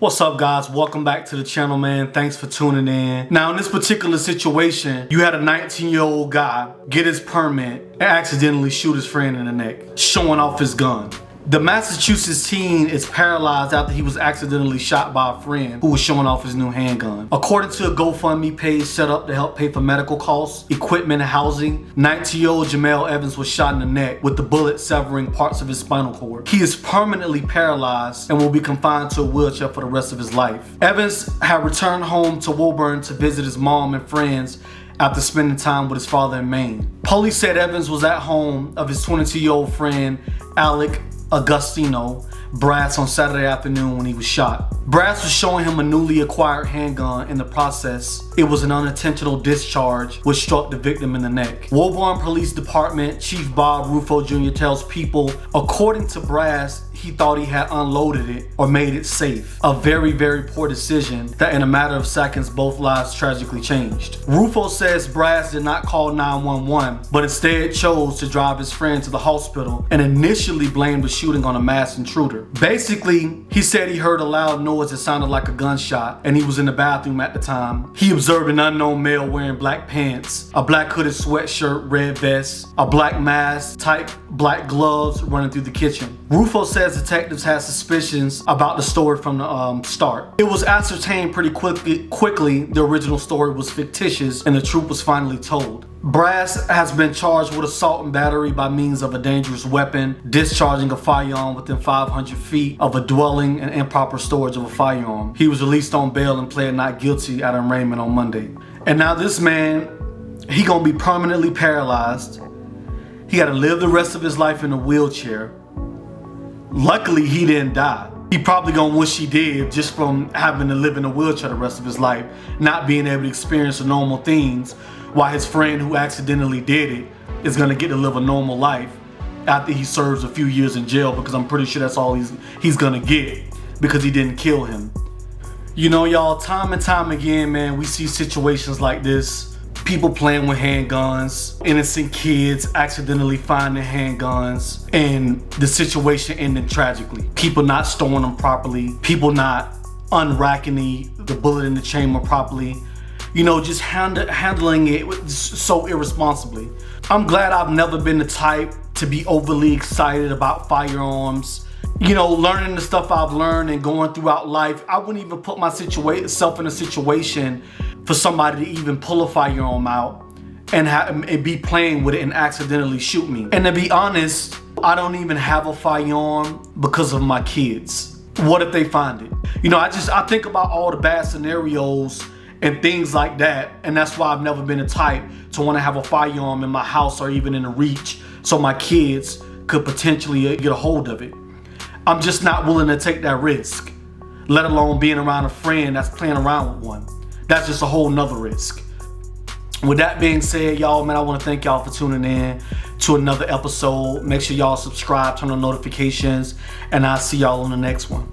What's up, guys? Welcome back to the channel, man. Thanks for tuning in. Now, in this particular situation, you had a 19-year-old guy get his permit and accidentally shoot his friend in the neck, showing off his gun. The Massachusetts teen is paralyzed after he was accidentally shot by a friend who was showing off his new handgun. According to a GoFundMe page set up to help pay for medical costs, equipment, and housing, 19-year-old Jamel Evans was shot in the neck with the bullet severing parts of his spinal cord. He is permanently paralyzed and will be confined to a wheelchair for the rest of his life. Evans had returned home to Woburn to visit his mom and friends after spending time with his father in Maine. Police said Evans was at home of his 22-year-old friend, Alec Agostino Brass, on Saturday afternoon when he was shot. Brass was showing him a newly acquired handgun. In the process, it was an unintentional discharge which struck the victim in the neck. Woburn Police Department Chief Bob Rufo Jr. tells People, according to Brass, he thought he had unloaded it or made it safe. A very, very poor decision that in a matter of seconds both lives tragically changed. Rufo says Brass did not call 911, but instead chose to drive his friend to the hospital and initially blamed the shooting on a masked intruder. Basically, he said he heard a loud noise that sounded like a gunshot and he was in the bathroom at the time. He observed an unknown male wearing black pants, a black hooded sweatshirt, red vest, a black mask, tight black gloves running through the kitchen. Rufo says detectives had suspicions about the story from the start. It was ascertained pretty quickly the original story was fictitious and the truth was finally told. Brass has been charged with assault and battery by means of a dangerous weapon, discharging a firearm within 500 feet of a dwelling, and improper storage of a firearm. He was released on bail and pled not guilty at arraignment on Monday. And now this man, he gonna be permanently paralyzed. He gotta live the rest of his life in a wheelchair. Luckily, he didn't die. He probably gonna wish he did, just from having to live in a wheelchair the rest of his life, not being able to experience the normal things, while his friend who accidentally did it is gonna get to live a normal life after he serves a few years in jail, because I'm pretty sure that's all he's gonna get, because he didn't kill him. You know, y'all, time and time again, man, we see situations like this. People playing with handguns, innocent kids accidentally finding handguns, and the situation ending tragically. People not storing them properly, people not unracking the bullet in the chamber properly. You know, just handling it so irresponsibly. I'm glad I've never been the type to be overly excited about firearms. You know, learning the stuff I've learned and going throughout life, I wouldn't even put myself in a situation for somebody to even pull a firearm out and be playing with it and accidentally shoot me. And to be honest, I don't even have a firearm because of my kids. What if they find it? You know, I think about all the bad scenarios and things like that, and that's why I've never been the type to want to have a firearm in my house or even in the reach so my kids could potentially get a hold of it. I'm just not willing to take that risk, let alone being around a friend that's playing around with one. That's just a whole nother risk. With that being said, y'all, man, I want to thank y'all for tuning in to another episode. Make sure y'all subscribe, turn on notifications, and I'll see y'all on the next one.